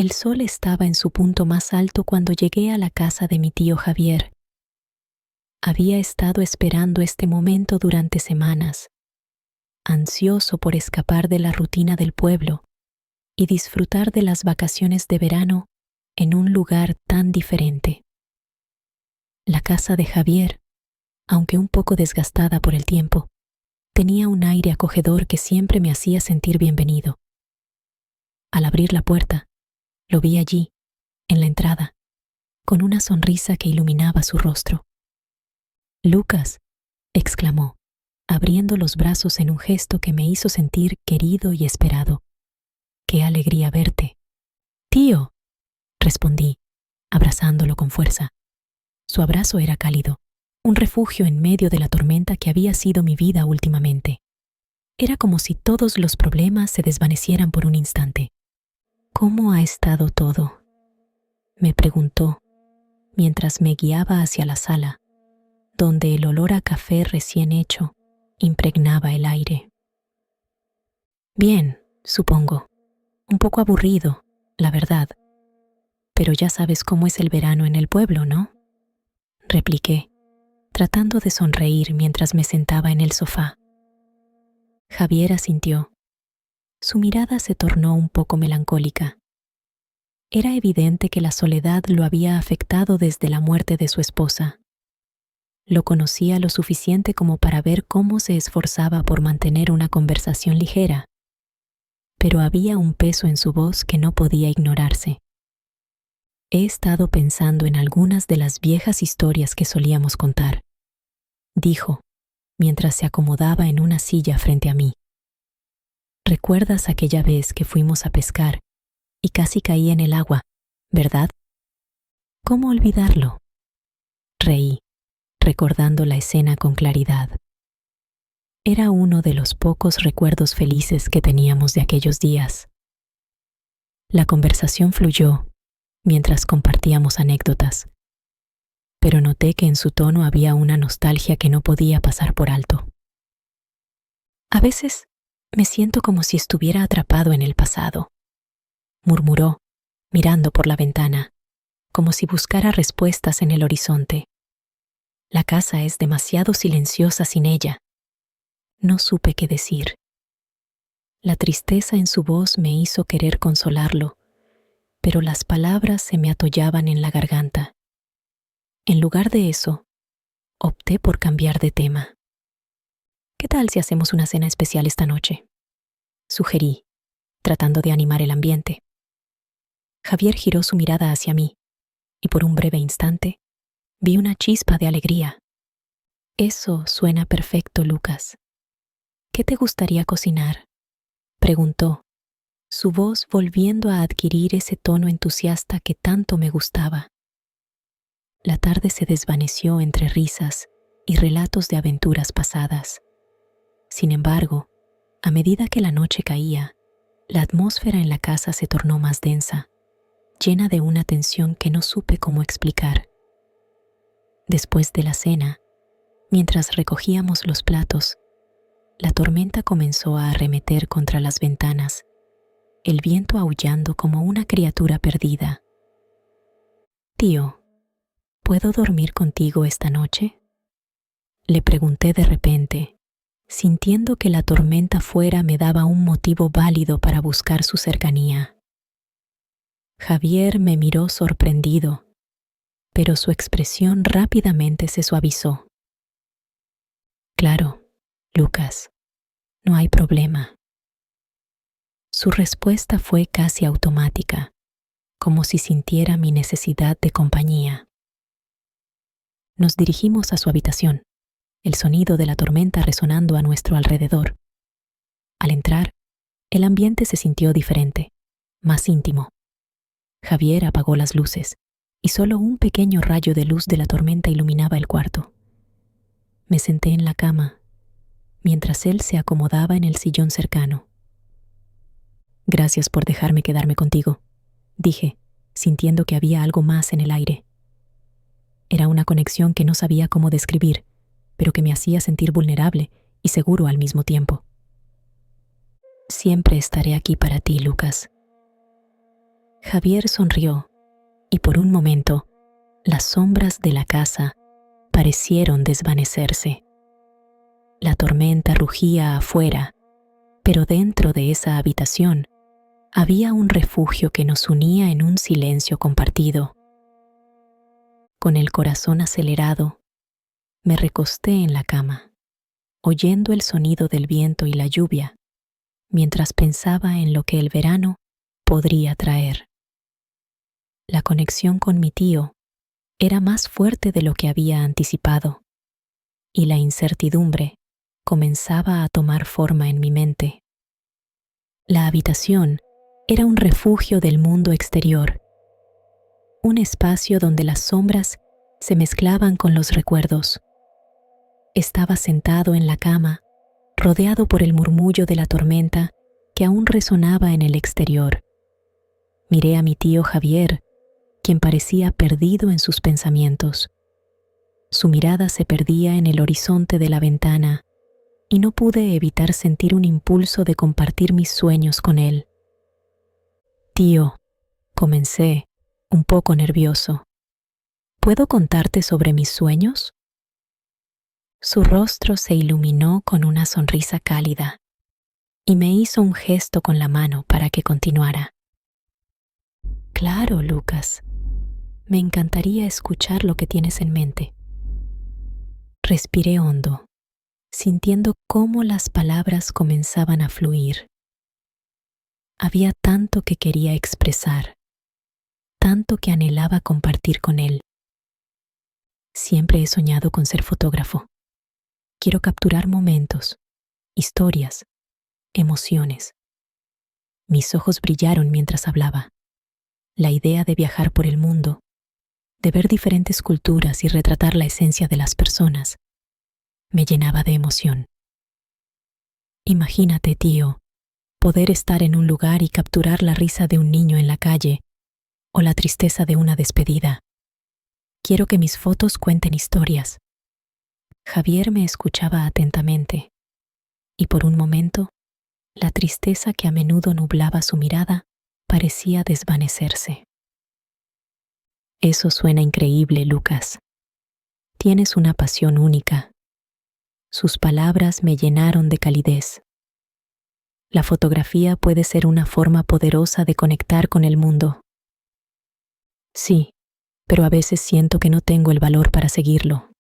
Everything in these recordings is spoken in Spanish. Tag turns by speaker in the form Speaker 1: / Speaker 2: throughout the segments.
Speaker 1: El sol estaba en su punto más alto cuando llegué a la casa de mi tío Javier. Había estado esperando este momento durante semanas, ansioso por escapar de la rutina del pueblo y disfrutar de las vacaciones de verano en un lugar tan diferente. La casa de Javier, aunque un poco desgastada por el tiempo, tenía un aire acogedor que siempre me hacía sentir bienvenido. Al abrir la puerta, lo vi allí, en la entrada, con una sonrisa que iluminaba su rostro. «Lucas», exclamó, abriendo los brazos en un gesto que me hizo sentir querido y esperado. «¡Qué alegría verte!». «Tío», respondí, abrazándolo con fuerza. Su abrazo era cálido, un refugio en medio de la tormenta que había sido mi vida últimamente. Era como si todos los problemas se desvanecieran por un instante. «¿Cómo ha estado todo?», me preguntó, mientras me guiaba hacia la sala, donde el olor a café recién hecho impregnaba el aire. «Bien, supongo. Un poco aburrido, la verdad. Pero ya sabes cómo es el verano en el pueblo, ¿no?», repliqué, tratando de sonreír mientras me sentaba en el sofá. Javier asintió. Su mirada se tornó un poco melancólica. Era evidente que la soledad lo había afectado desde la muerte de su esposa. Lo conocía lo suficiente como para ver cómo se esforzaba por mantener una conversación ligera, pero había un peso en su voz que no podía ignorarse. «He estado pensando en algunas de las viejas historias que solíamos contar», dijo, mientras se acomodaba en una silla frente a mí. «¿Recuerdas aquella vez que fuimos a pescar y casi caí en el agua, verdad?». «¿Cómo olvidarlo?». Reí, recordando la escena con claridad. Era uno de los pocos recuerdos felices que teníamos de aquellos días. La conversación fluyó mientras compartíamos anécdotas, pero noté que en su tono había una nostalgia que no podía pasar por alto. «A veces me siento como si estuviera atrapado en el pasado», murmuró, mirando por la ventana, como si buscara respuestas en el horizonte. «La casa es demasiado silenciosa sin ella». No supe qué decir. La tristeza en su voz me hizo querer consolarlo, pero las palabras se me atollaban en la garganta. En lugar de eso, opté por cambiar de tema. «¿Qué tal si hacemos una cena especial esta noche?», sugerí, tratando de animar el ambiente. Javier giró su mirada hacia mí, y por un breve instante vi una chispa de alegría. «Eso suena perfecto, Lucas. ¿Qué te gustaría cocinar?», preguntó, su voz volviendo a adquirir ese tono entusiasta que tanto me gustaba. La tarde se desvaneció entre risas y relatos de aventuras pasadas. Sin embargo, a medida que la noche caía, la atmósfera en la casa se tornó más densa, llena de una tensión que no supe cómo explicar. Después de la cena, mientras recogíamos los platos, la tormenta comenzó a arremeter contra las ventanas, el viento aullando como una criatura perdida. «Tío, ¿puedo dormir contigo esta noche?», le pregunté de repente, sintiendo que la tormenta fuera me daba un motivo válido para buscar su cercanía. Javier me miró sorprendido, pero su expresión rápidamente se suavizó. «Claro, Lucas, no hay problema». Su respuesta fue casi automática, como si sintiera mi necesidad de compañía. Nos dirigimos a su habitación, el sonido de la tormenta resonando a nuestro alrededor. Al entrar, el ambiente se sintió diferente, más íntimo. Javier apagó las luces, y solo un pequeño rayo de luz de la tormenta iluminaba el cuarto. Me senté en la cama, mientras él se acomodaba en el sillón cercano. «Gracias por dejarme quedarme contigo», dije, sintiendo que había algo más en el aire. Era una conexión que no sabía cómo describir, pero que me hacía sentir vulnerable y seguro al mismo tiempo. «Siempre estaré aquí para ti, Lucas». Javier sonrió y por un momento las sombras de la casa parecieron desvanecerse. La tormenta rugía afuera, pero dentro de esa habitación había un refugio que nos unía en un silencio compartido. Con el corazón acelerado, me recosté en la cama, oyendo el sonido del viento y la lluvia, mientras pensaba en lo que el verano podría traer. La conexión con mi tío era más fuerte de lo que había anticipado, y la incertidumbre comenzaba a tomar forma en mi mente. La habitación era un refugio del mundo exterior, un espacio donde las sombras se mezclaban con los recuerdos. Estaba sentado en la cama, rodeado por el murmullo de la tormenta que aún resonaba en el exterior. Miré a mi tío Javier, quien parecía perdido en sus pensamientos. Su mirada se perdía en el horizonte de la ventana y no pude evitar sentir un impulso de compartir mis sueños con él. Tío, comencé, un poco nervioso. ¿Puedo contarte sobre mis sueños? Su rostro se iluminó con una sonrisa cálida y me hizo un gesto con la mano para que continuara. Claro, Lucas. Me encantaría escuchar lo que tienes en mente. Respiré hondo, sintiendo cómo las palabras comenzaban a fluir. Había tanto que quería expresar, tanto que anhelaba compartir con él. Siempre he soñado con ser fotógrafo. Quiero capturar momentos, historias, emociones. Mis ojos brillaron mientras hablaba. La idea de viajar por el mundo, de ver diferentes culturas y retratar la esencia de las personas, me llenaba de emoción. Imagínate, tío, poder estar en un lugar y capturar la risa de un niño en la calle o la tristeza de una despedida. Quiero que mis fotos cuenten historias. Javier me escuchaba atentamente, y por un momento, la tristeza que a menudo nublaba su mirada parecía desvanecerse. Eso suena increíble, Lucas. Tienes una pasión única. Sus palabras me llenaron de calidez. La fotografía puede ser una forma poderosa de conectar con el mundo. Sí, pero a veces siento que no tengo el valor para seguirlo.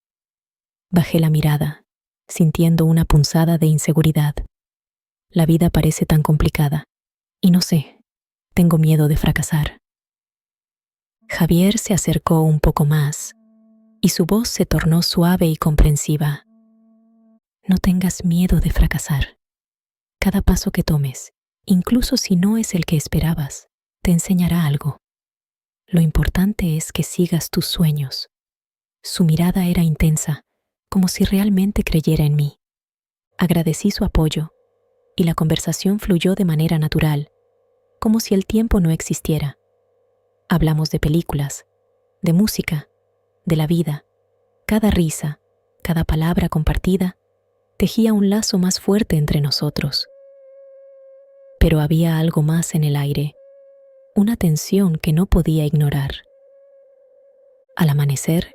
Speaker 1: Bajé la mirada, sintiendo una punzada de inseguridad. La vida parece tan complicada, y no sé, tengo miedo de fracasar. Javier se acercó un poco más, y su voz se tornó suave y comprensiva. No tengas miedo de fracasar. Cada paso que tomes, incluso si no es el que esperabas, te enseñará algo. Lo importante es que sigas tus sueños. Su mirada era intensa, como si realmente creyera en mí. Agradecí su apoyo, y la conversación fluyó de manera natural, como si el tiempo no existiera. Hablamos de películas, de música, de la vida. Cada risa, cada palabra compartida, tejía un lazo más fuerte entre nosotros. Pero había algo más en el aire, una tensión que no podía ignorar. Al amanecer,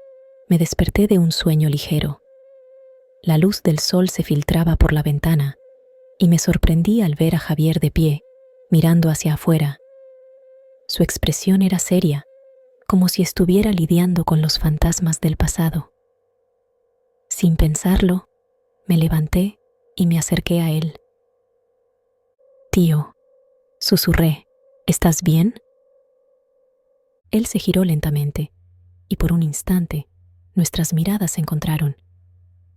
Speaker 1: me desperté de un sueño ligero. La luz del sol se filtraba por la ventana y me sorprendí al ver a Javier de pie, mirando hacia afuera. Su expresión era seria, como si estuviera lidiando con los fantasmas del pasado. Sin pensarlo, me levanté y me acerqué a él. Tío, susurré, ¿estás bien? Él se giró lentamente y por un instante nuestras miradas se encontraron.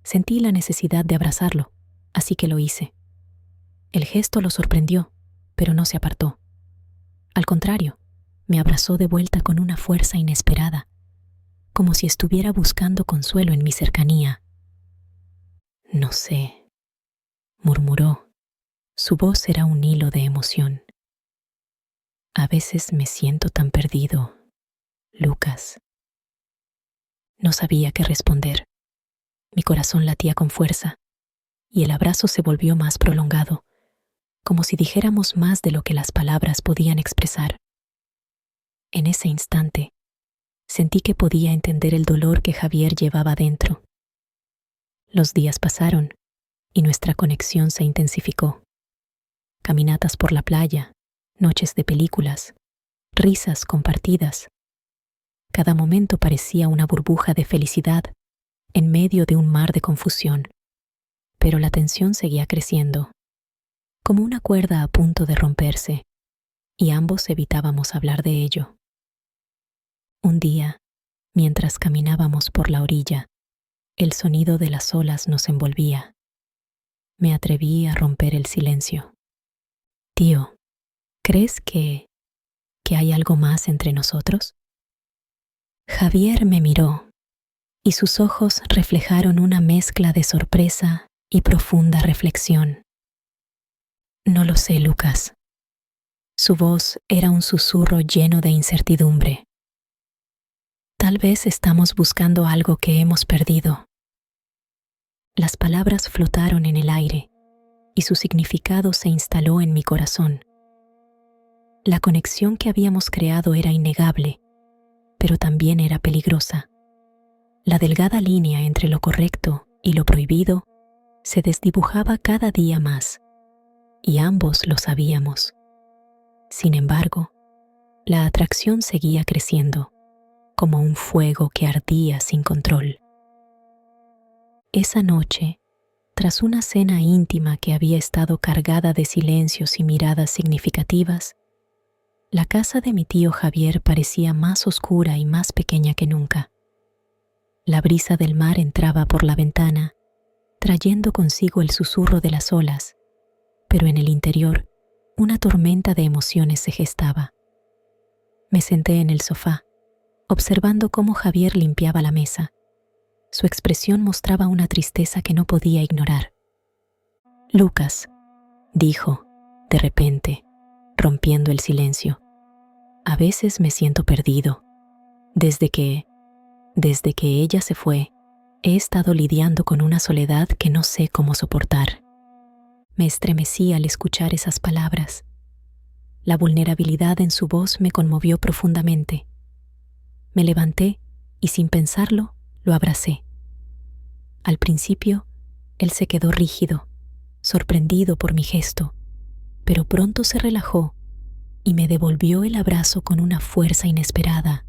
Speaker 1: Sentí la necesidad de abrazarlo, así que lo hice. El gesto lo sorprendió, pero no se apartó. Al contrario, me abrazó de vuelta con una fuerza inesperada, como si estuviera buscando consuelo en mi cercanía. No sé, murmuró. Su voz era un hilo de emoción. A veces me siento tan perdido, Lucas. No sabía qué responder. Mi corazón latía con fuerza y el abrazo se volvió más prolongado, como si dijéramos más de lo que las palabras podían expresar. En ese instante, sentí que podía entender el dolor que Javier llevaba dentro. Los días pasaron y nuestra conexión se intensificó. Caminatas por la playa, noches de películas, risas compartidas. Cada momento parecía una burbuja de felicidad en medio de un mar de confusión. Pero la tensión seguía creciendo, como una cuerda a punto de romperse, y ambos evitábamos hablar de ello. Un día, mientras caminábamos por la orilla, el sonido de las olas nos envolvía. Me atreví a romper el silencio. Tío, ¿crees que hay algo más entre nosotros? Javier me miró, y sus ojos reflejaron una mezcla de sorpresa y profunda reflexión. No lo sé, Lucas. Su voz era un susurro lleno de incertidumbre. Tal vez estamos buscando algo que hemos perdido. Las palabras flotaron en el aire y su significado se instaló en mi corazón. La conexión que habíamos creado era innegable, pero también era peligrosa. La delgada línea entre lo correcto y lo prohibido se desdibujaba cada día más, y ambos lo sabíamos. Sin embargo, la atracción seguía creciendo, como un fuego que ardía sin control. Esa noche, tras una cena íntima que había estado cargada de silencios y miradas significativas, la casa de mi tío Javier parecía más oscura y más pequeña que nunca. La brisa del mar entraba por la ventana, trayendo consigo el susurro de las olas, pero en el interior, una tormenta de emociones se gestaba. Me senté en el sofá, observando cómo Javier limpiaba la mesa. Su expresión mostraba una tristeza que no podía ignorar. Lucas, dijo, de repente, rompiendo el silencio, a veces me siento perdido. Desde que ella se fue, he estado lidiando con una soledad que no sé cómo soportar. Me estremecí al escuchar esas palabras. La vulnerabilidad en su voz me conmovió profundamente. Me levanté y sin pensarlo, lo abracé. Al principio, él se quedó rígido, sorprendido por mi gesto, pero pronto se relajó y me devolvió el abrazo con una fuerza inesperada.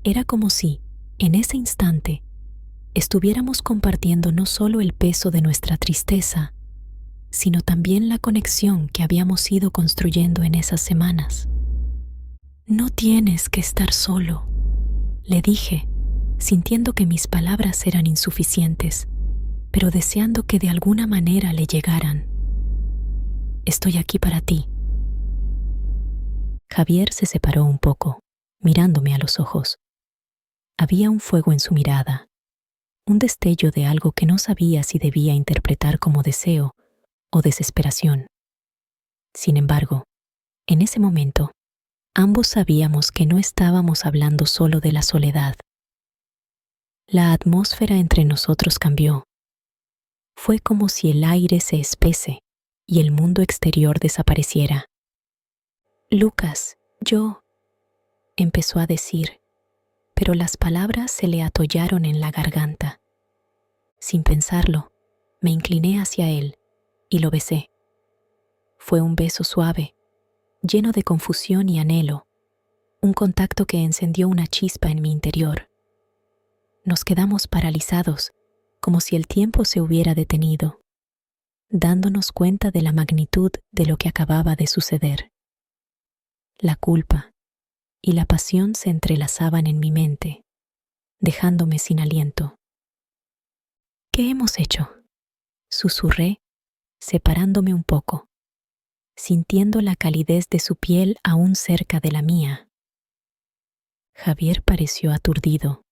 Speaker 1: Era como si, en ese instante, estuviéramos compartiendo no solo el peso de nuestra tristeza, sino también la conexión que habíamos ido construyendo en esas semanas. No tienes que estar solo, le dije, sintiendo que mis palabras eran insuficientes, pero deseando que de alguna manera le llegaran. Estoy aquí para ti. Javier se separó un poco, mirándome a los ojos. Había un fuego en su mirada, un destello de algo que no sabía si debía interpretar como deseo o desesperación. Sin embargo, en ese momento, ambos sabíamos que no estábamos hablando solo de la soledad. La atmósfera entre nosotros cambió. Fue como si el aire se espese y el mundo exterior desapareciera. Lucas, empezó a decir, pero las palabras se le atollaron en la garganta. Sin pensarlo, me incliné hacia él y lo besé. Fue un beso suave, lleno de confusión y anhelo, un contacto que encendió una chispa en mi interior. Nos quedamos paralizados, como si el tiempo se hubiera detenido, dándonos cuenta de la magnitud de lo que acababa de suceder. La culpa y la pasión se entrelazaban en mi mente, dejándome sin aliento. ¿Qué hemos hecho?, susurré, separándome un poco, sintiendo la calidez de su piel aún cerca de la mía. Javier pareció aturdido,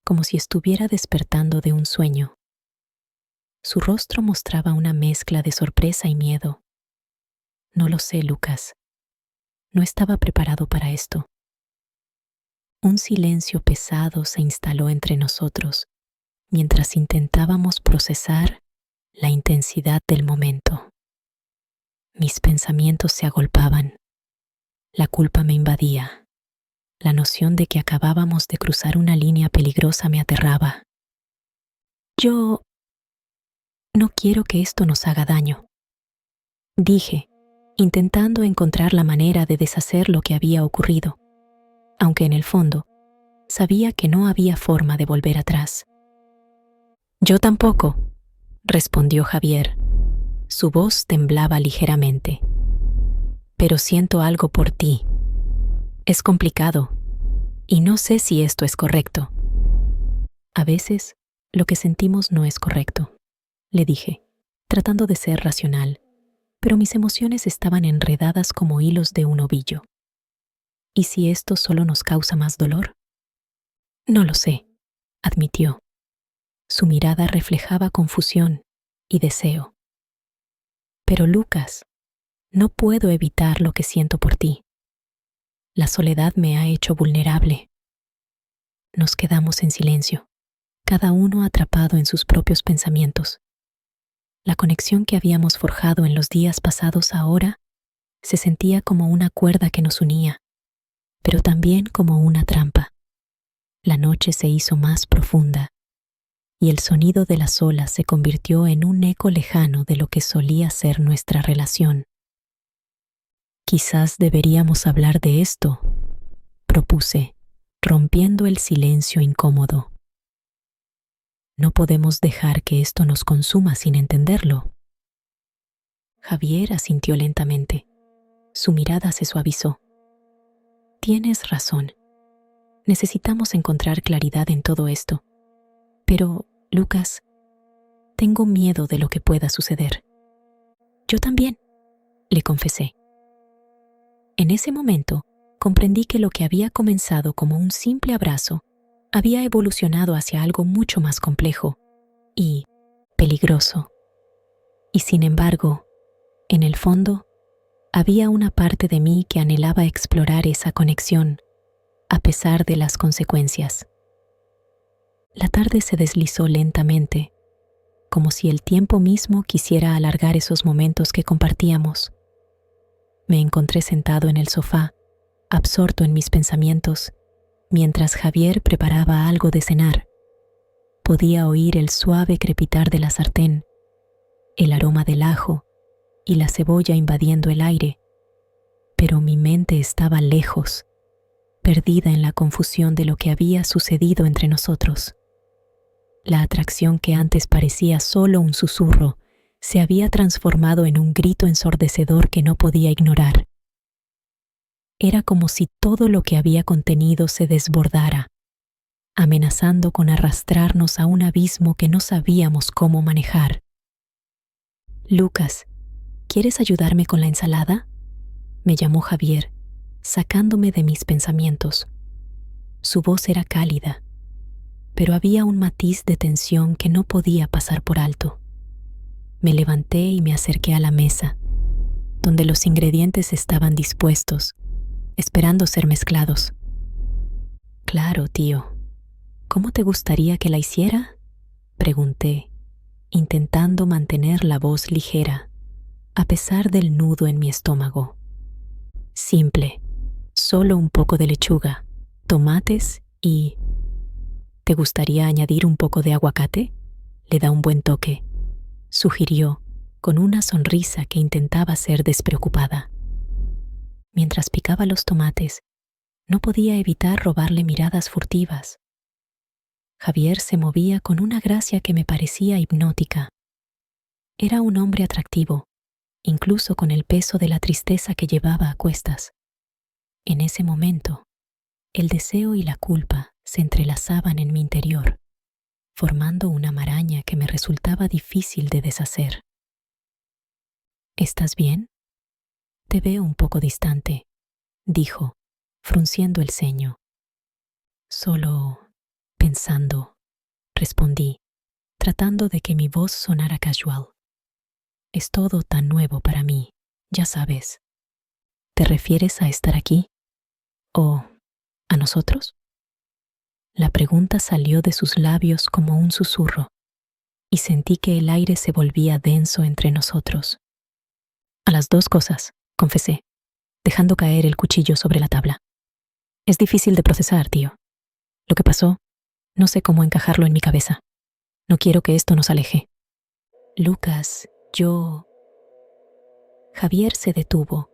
Speaker 1: como si estuviera despertando de un sueño. Su rostro mostraba una mezcla de sorpresa y miedo. No lo sé, Lucas. No estaba preparado para esto. Un silencio pesado se instaló entre nosotros mientras intentábamos procesar la intensidad del momento. Mis pensamientos se agolpaban. La culpa me invadía. La noción de que acabábamos de cruzar una línea peligrosa me aterraba. Yo no quiero que esto nos haga daño, dije, intentando encontrar la manera de deshacer lo que había ocurrido, aunque en el fondo sabía que no había forma de volver atrás. Yo tampoco, respondió Javier. Su voz temblaba ligeramente. Pero siento algo por ti. Es complicado, y no sé si esto es correcto. A veces, lo que sentimos no es correcto, le dije, tratando de ser racional, pero mis emociones estaban enredadas como hilos de un ovillo. ¿Y si esto solo nos causa más dolor? No lo sé, admitió. Su mirada reflejaba confusión y deseo. Pero Lucas, no puedo evitar lo que siento por ti. La soledad me ha hecho vulnerable. Nos quedamos en silencio, cada uno atrapado en sus propios pensamientos. La conexión que habíamos forjado en los días pasados ahora se sentía como una cuerda que nos unía, pero también como una trampa. La noche se hizo más profunda y el sonido de las olas se convirtió en un eco lejano de lo que solía ser nuestra relación. Quizás deberíamos hablar de esto, propuse, rompiendo el silencio incómodo. No podemos dejar que esto nos consuma sin entenderlo. Javier asintió lentamente. Su mirada se suavizó. Tienes razón. Necesitamos encontrar claridad en todo esto. Pero, Lucas, tengo miedo de lo que pueda suceder. Yo también, le confesé. En ese momento, comprendí que lo que había comenzado como un simple abrazo había evolucionado hacia algo mucho más complejo y peligroso. Y sin embargo, en el fondo, había una parte de mí que anhelaba explorar esa conexión, a pesar de las consecuencias. La tarde se deslizó lentamente, como si el tiempo mismo quisiera alargar esos momentos que compartíamos. Me encontré sentado en el sofá, absorto en mis pensamientos, mientras Javier preparaba algo de cenar. Podía oír el suave crepitar de la sartén, el aroma del ajo y la cebolla invadiendo el aire, pero mi mente estaba lejos, perdida en la confusión de lo que había sucedido entre nosotros. La atracción que antes parecía solo un susurro se había transformado en un grito ensordecedor que no podía ignorar. Era como si todo lo que había contenido se desbordara, amenazando con arrastrarnos a un abismo que no sabíamos cómo manejar. Lucas, ¿quieres ayudarme con la ensalada? Me llamó Javier, sacándome de mis pensamientos. Su voz era cálida, pero había un matiz de tensión que no podía pasar por alto. Me levanté y me acerqué a la mesa, donde los ingredientes estaban dispuestos, esperando ser mezclados. Claro, tío. ¿Cómo te gustaría que la hiciera? Pregunté, intentando mantener la voz ligera, a pesar del nudo en mi estómago. Simple, solo un poco de lechuga, tomates y... ¿Te gustaría añadir un poco de aguacate? Le da un buen toque, sugirió, con una sonrisa que intentaba ser despreocupada. Mientras picaba los tomates, no podía evitar robarle miradas furtivas. Javier se movía con una gracia que me parecía hipnótica. Era un hombre atractivo, incluso con el peso de la tristeza que llevaba a cuestas. En ese momento, el deseo y la culpa se entrelazaban en mi interior, formando una maraña que me resultaba difícil de deshacer. ¿Estás bien? Te veo un poco distante, dijo, frunciendo el ceño. Solo pensando, respondí, tratando de que mi voz sonara casual. Es todo tan nuevo para mí, ya sabes. ¿Te refieres a estar aquí? ¿O a nosotros? La pregunta salió de sus labios como un susurro, y sentí que el aire se volvía denso entre nosotros. A las dos cosas, confesé, dejando caer el cuchillo sobre la tabla. Es difícil de procesar, tío. Lo que pasó, no sé cómo encajarlo en mi cabeza. No quiero que esto nos aleje. Lucas, Javier se detuvo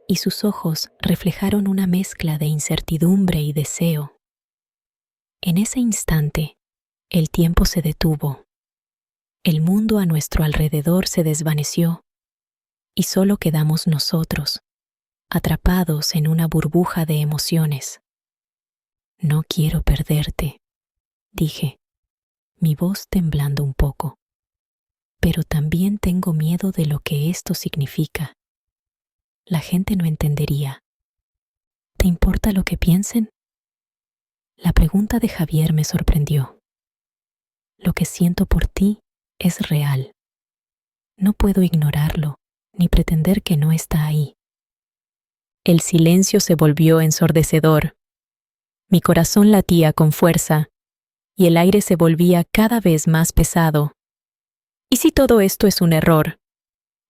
Speaker 1: y sus ojos reflejaron una mezcla de incertidumbre y deseo. En ese instante, el tiempo se detuvo. El mundo a nuestro alrededor se desvaneció y solo quedamos nosotros, atrapados en una burbuja de emociones. No quiero perderte, dije, mi voz temblando un poco. Pero también tengo miedo de lo que esto significa. La gente no entendería. ¿Te importa lo que piensen? La pregunta de Javier me sorprendió. Lo que siento por ti es real. No puedo ignorarlo, ni pretender que no está ahí. El silencio se volvió ensordecedor. Mi corazón latía con fuerza, y el aire se volvía cada vez más pesado. ¿Y si todo esto es un error?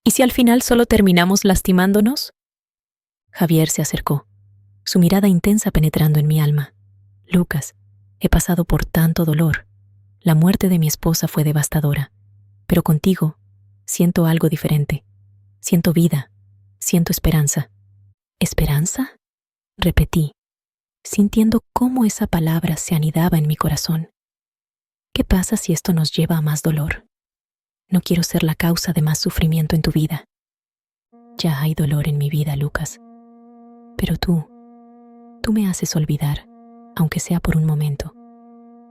Speaker 1: ¿Y si al final solo terminamos lastimándonos? Javier se acercó, su mirada intensa penetrando en mi alma. Lucas, he pasado por tanto dolor. La muerte de mi esposa fue devastadora, pero contigo siento algo diferente. Siento vida, siento esperanza. ¿Esperanza? Repetí, sintiendo cómo esa palabra se anidaba en mi corazón. ¿Qué pasa si esto nos lleva a más dolor? No quiero ser la causa de más sufrimiento en tu vida. Ya hay dolor en mi vida, Lucas. Pero tú me haces olvidar, aunque sea por un momento.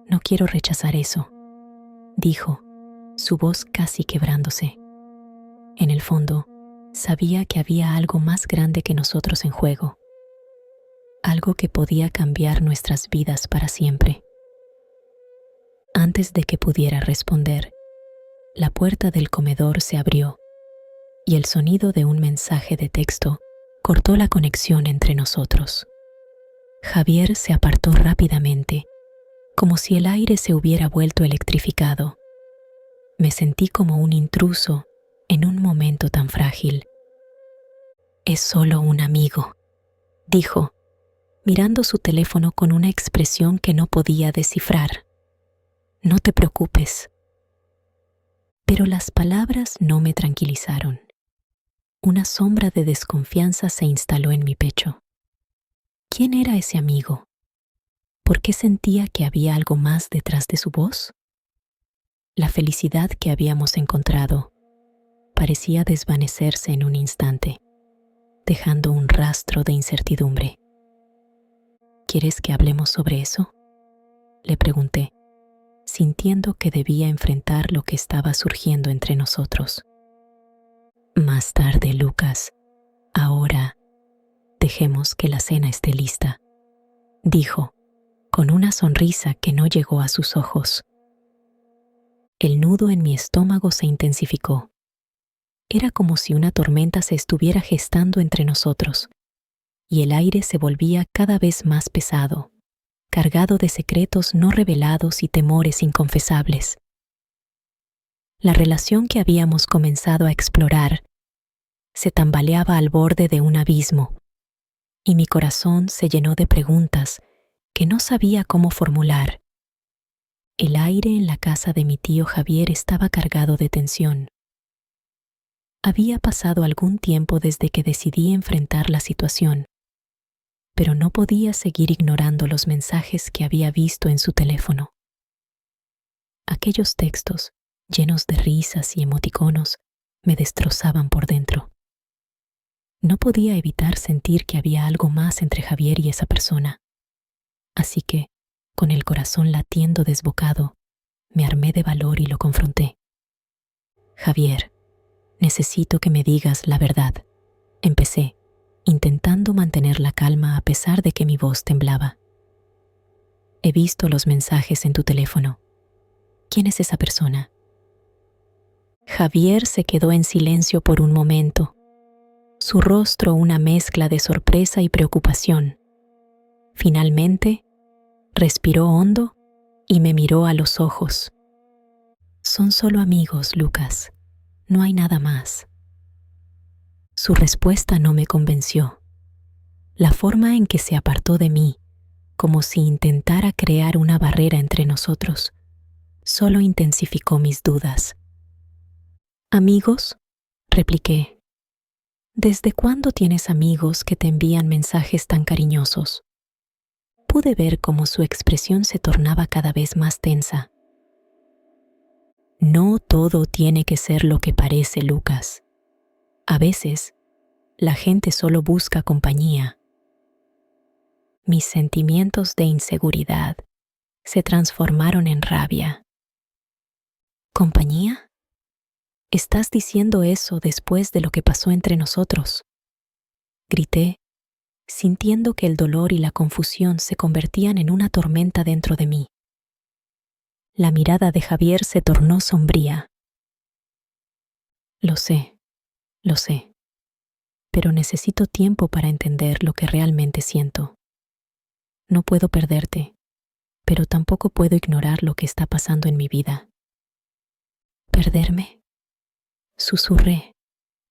Speaker 1: No quiero rechazar eso, dijo, su voz casi quebrándose. En el fondo, sabía que había algo más grande que nosotros en juego. Algo que podía cambiar nuestras vidas para siempre. Antes de que pudiera responder, la puerta del comedor se abrió y el sonido de un mensaje de texto cortó la conexión entre nosotros. Javier se apartó rápidamente, como si el aire se hubiera vuelto electrificado. Me sentí como un intruso en un momento tan frágil. Es solo un amigo, dijo, mirando su teléfono con una expresión que no podía descifrar. No te preocupes. Pero las palabras no me tranquilizaron. Una sombra de desconfianza se instaló en mi pecho. ¿Quién era ese amigo? ¿Por qué sentía que había algo más detrás de su voz? La felicidad que habíamos encontrado parecía desvanecerse en un instante, dejando un rastro de incertidumbre. ¿Quieres que hablemos sobre eso?, le pregunté, sintiendo que debía enfrentar lo que estaba surgiendo entre nosotros. Más tarde, Lucas. Ahora, dejemos que la cena esté lista, dijo, con una sonrisa que no llegó a sus ojos. El nudo en mi estómago se intensificó. Era como si una tormenta se estuviera gestando entre nosotros, y el aire se volvía cada vez más pesado, cargado de secretos no revelados y temores inconfesables. La relación que habíamos comenzado a explorar se tambaleaba al borde de un abismo, y mi corazón se llenó de preguntas que no sabía cómo formular. El aire en la casa de mi tío Javier estaba cargado de tensión. Había pasado algún tiempo desde que decidí enfrentar la situación, pero no podía seguir ignorando los mensajes que había visto en su teléfono. Aquellos textos, llenos de risas y emoticonos, me destrozaban por dentro. No podía evitar sentir que había algo más entre Javier y esa persona. Así que, con el corazón latiendo desbocado, me armé de valor y lo confronté. Javier, necesito que me digas la verdad, empecé, intentando mantener la calma a pesar de que mi voz temblaba. He visto los mensajes en tu teléfono. ¿Quién es esa persona? Javier se quedó en silencio por un momento, su rostro una mezcla de sorpresa y preocupación. Finalmente, respiró hondo y me miró a los ojos. Son solo amigos, Lucas. No hay nada más. Su respuesta no me convenció. La forma en que se apartó de mí, como si intentara crear una barrera entre nosotros, solo intensificó mis dudas. ¿Amigos?, repliqué. ¿Desde cuándo tienes amigos que te envían mensajes tan cariñosos? Pude ver cómo su expresión se tornaba cada vez más tensa. No todo tiene que ser lo que parece, Lucas. A veces, la gente solo busca compañía. Mis sentimientos de inseguridad se transformaron en rabia. ¿Compañía? ¿Estás diciendo eso después de lo que pasó entre nosotros?, grité, sintiendo que el dolor y la confusión se convertían en una tormenta dentro de mí. La mirada de Javier se tornó sombría. Lo sé, pero necesito tiempo para entender lo que realmente siento. No puedo perderte, pero tampoco puedo ignorar lo que está pasando en mi vida. ¿Perderme?, susurré,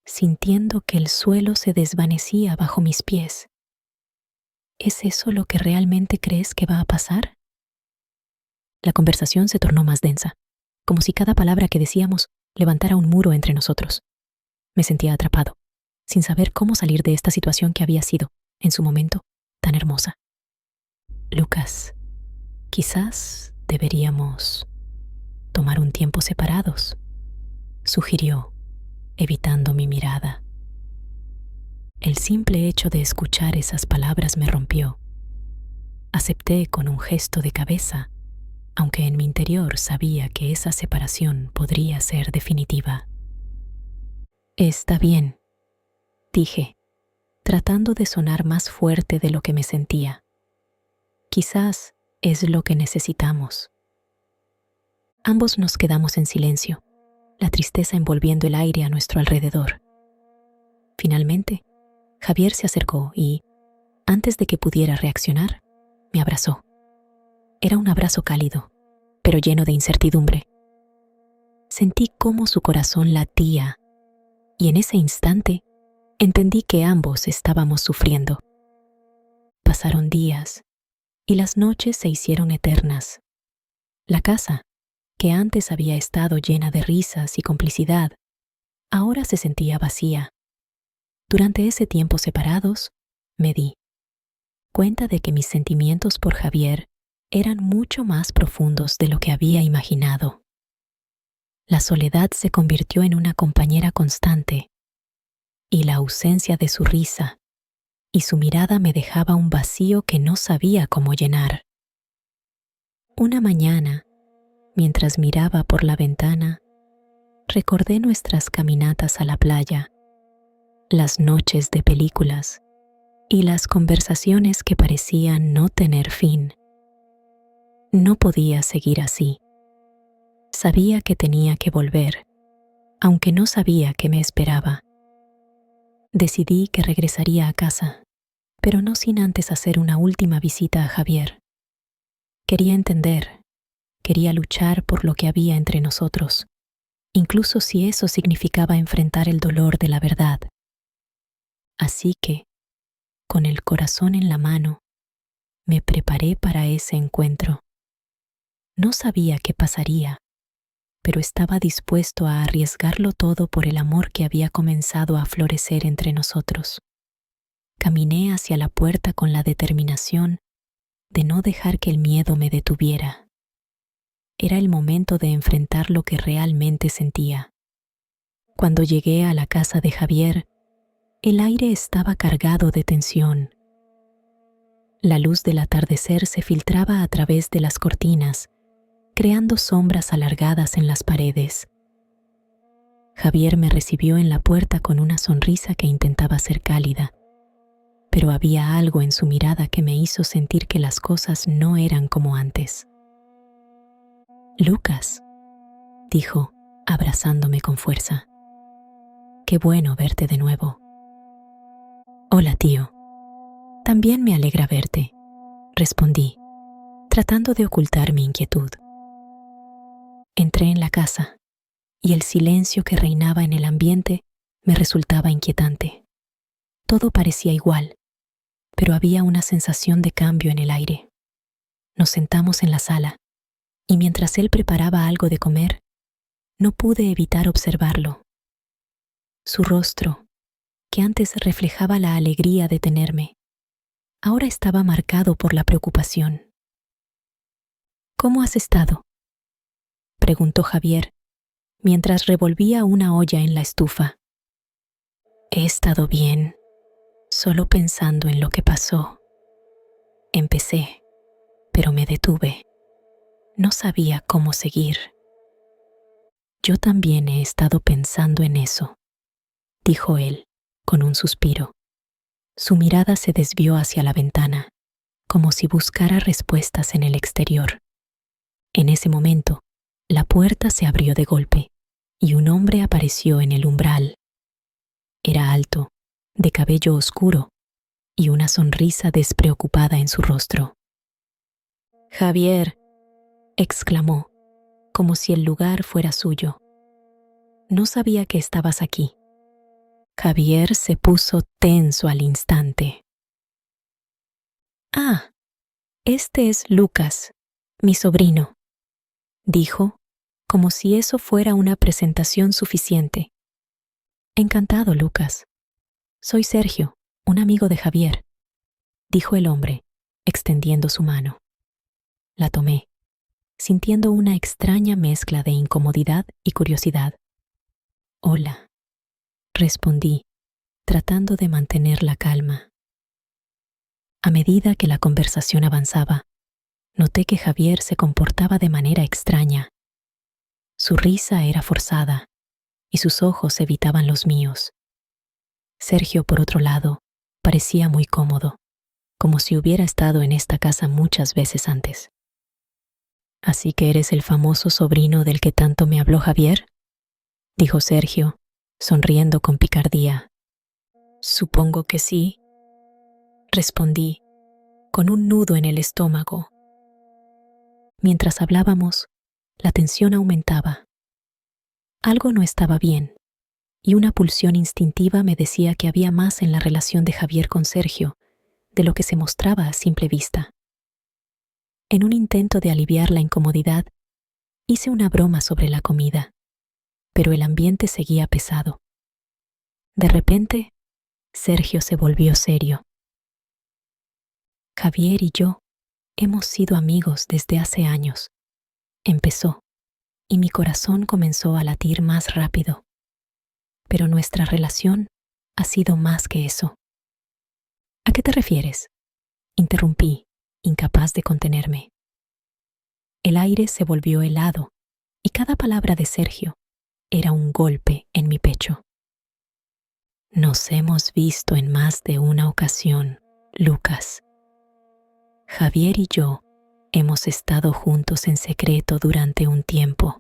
Speaker 1: sintiendo que el suelo se desvanecía bajo mis pies. ¿Es eso lo que realmente crees que va a pasar? La conversación se tornó más densa, como si cada palabra que decíamos levantara un muro entre nosotros. Me sentía atrapado, sin saber cómo salir de esta situación que había sido, en su momento, tan hermosa. Lucas, quizás deberíamos tomar un tiempo separados, sugirió, evitando mi mirada. El simple hecho de escuchar esas palabras me rompió. Acepté con un gesto de cabeza, aunque en mi interior sabía que esa separación podría ser definitiva. Está bien, dije, tratando de sonar más fuerte de lo que me sentía. Quizás es lo que necesitamos. Ambos nos quedamos en silencio, la tristeza envolviendo el aire a nuestro alrededor. Finalmente, Javier se acercó y, antes de que pudiera reaccionar, me abrazó. Era un abrazo cálido, pero lleno de incertidumbre. Sentí cómo su corazón latía, y en ese instante entendí que ambos estábamos sufriendo. Pasaron días, y las noches se hicieron eternas. La casa, que antes había estado llena de risas y complicidad, ahora se sentía vacía. Durante ese tiempo separados, me di cuenta de que mis sentimientos por Javier eran mucho más profundos de lo que había imaginado. La soledad se convirtió en una compañera constante, y la ausencia de su risa y su mirada me dejaba un vacío que no sabía cómo llenar. Una mañana, mientras miraba por la ventana, recordé nuestras caminatas a la playa, las noches de películas y las conversaciones que parecían no tener fin. No podía seguir así. Sabía que tenía que volver, aunque no sabía qué me esperaba. Decidí que regresaría a casa, pero no sin antes hacer una última visita a Javier. Quería entender, quería luchar por lo que había entre nosotros, incluso si eso significaba enfrentar el dolor de la verdad. Así que, con el corazón en la mano, me preparé para ese encuentro. No sabía qué pasaría, pero estaba dispuesto a arriesgarlo todo por el amor que había comenzado a florecer entre nosotros. Caminé hacia la puerta con la determinación de no dejar que el miedo me detuviera. Era el momento de enfrentar lo que realmente sentía. Cuando llegué a la casa de Javier, el aire estaba cargado de tensión. La luz del atardecer se filtraba a través de las cortinas, creando sombras alargadas en las paredes. Javier me recibió en la puerta con una sonrisa que intentaba ser cálida, pero había algo en su mirada que me hizo sentir que las cosas no eran como antes. «Lucas», dijo, abrazándome con fuerza. «Qué bueno verte de nuevo». «Hola, tío. También me alegra verte», respondí, tratando de ocultar mi inquietud. Entré en la casa, y el silencio que reinaba en el ambiente me resultaba inquietante. Todo parecía igual, pero había una sensación de cambio en el aire. Nos sentamos en la sala, y mientras él preparaba algo de comer, no pude evitar observarlo. Su rostro, que antes reflejaba la alegría de tenerme, ahora estaba marcado por la preocupación. ¿Cómo has estado?, preguntó Javier, mientras revolvía una olla en la estufa. He estado bien, solo pensando en lo que pasó. Empecé, pero me detuve. No sabía cómo seguir. Yo también he estado pensando en eso, dijo él, con un suspiro. Su mirada se desvió hacia la ventana, como si buscara respuestas en el exterior. En ese momento, la puerta se abrió de golpe y un hombre apareció en el umbral. Era alto, de cabello oscuro y una sonrisa despreocupada en su rostro. «Javier», exclamó, como si el lugar fuera suyo. «No sabía que estabas aquí». Javier se puso tenso al instante. «Ah, este es Lucas, mi sobrino», dijo, como si eso fuera una presentación suficiente. «Encantado, Lucas. Soy Sergio, un amigo de Javier», dijo el hombre, extendiendo su mano. La tomé, sintiendo una extraña mezcla de incomodidad y curiosidad. «Hola», respondí, tratando de mantener la calma. A medida que la conversación avanzaba, noté que Javier se comportaba de manera extraña. Su risa era forzada y sus ojos evitaban los míos. Sergio, por otro lado, parecía muy cómodo, como si hubiera estado en esta casa muchas veces antes. «¿Así que eres el famoso sobrino del que tanto me habló Javier?», dijo Sergio, sonriendo con picardía. «Supongo que sí», respondí, con un nudo en el estómago. Mientras hablábamos, la tensión aumentaba. Algo no estaba bien, y una pulsión instintiva me decía que había más en la relación de Javier con Sergio de lo que se mostraba a simple vista. En un intento de aliviar la incomodidad, hice una broma sobre la comida, pero el ambiente seguía pesado. De repente, Sergio se volvió serio. «Javier y yo hemos sido amigos desde hace años», empezó, y mi corazón comenzó a latir más rápido. «Pero nuestra relación ha sido más que eso». «¿A qué te refieres?», interrumpí, incapaz de contenerme. El aire se volvió helado y cada palabra de Sergio era un golpe en mi pecho. «Nos hemos visto en más de una ocasión, Lucas. Javier y yo hemos estado juntos en secreto durante un tiempo».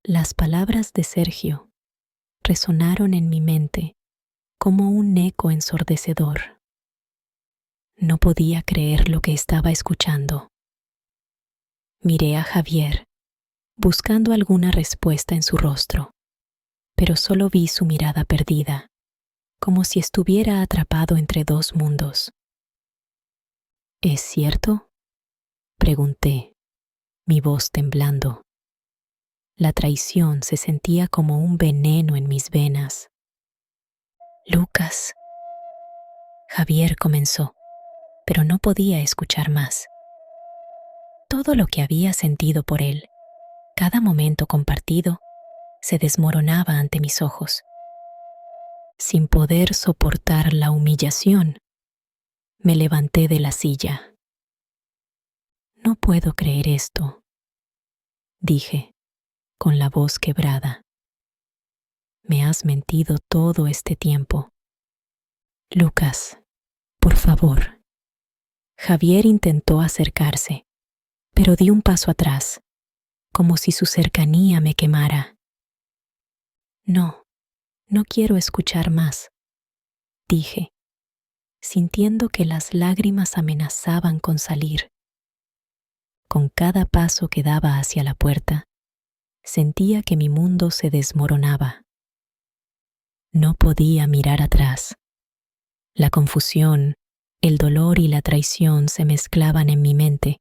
Speaker 1: Las palabras de Sergio resonaron en mi mente como un eco ensordecedor. No podía creer lo que estaba escuchando. Miré a Javier, buscando alguna respuesta en su rostro, pero solo vi su mirada perdida, como si estuviera atrapado entre dos mundos. «¿Es cierto?», pregunté, mi voz temblando. La traición se sentía como un veneno en mis venas. «Lucas», Javier comenzó, pero no podía escuchar más. Todo lo que había sentido por él, cada momento compartido, se desmoronaba ante mis ojos. Sin poder soportar la humillación, me levanté de la silla. «No puedo creer esto», dije, con la voz quebrada. «Me has mentido todo este tiempo. Lucas, por favor». Javier intentó acercarse, pero di un paso atrás, como si su cercanía me quemara. «No, no quiero escuchar más», dije, sintiendo que las lágrimas amenazaban con salir. Con cada paso que daba hacia la puerta, sentía que mi mundo se desmoronaba. No podía mirar atrás. La confusión, el dolor y la traición se mezclaban en mi mente,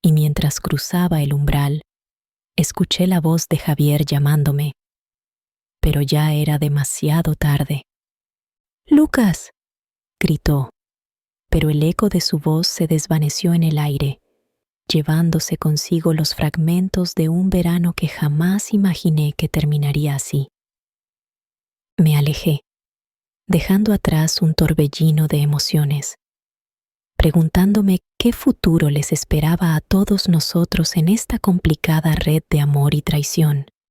Speaker 1: y mientras cruzaba el umbral, escuché la voz de Javier llamándome, pero ya era demasiado tarde. ¡Lucas!, gritó, pero el eco de su voz se desvaneció en el aire, llevándose consigo los fragmentos de un verano que jamás imaginé que terminaría así. Me alejé, dejando atrás un torbellino de emociones, preguntándome qué futuro les esperaba a todos nosotros en esta complicada red de amor y traición.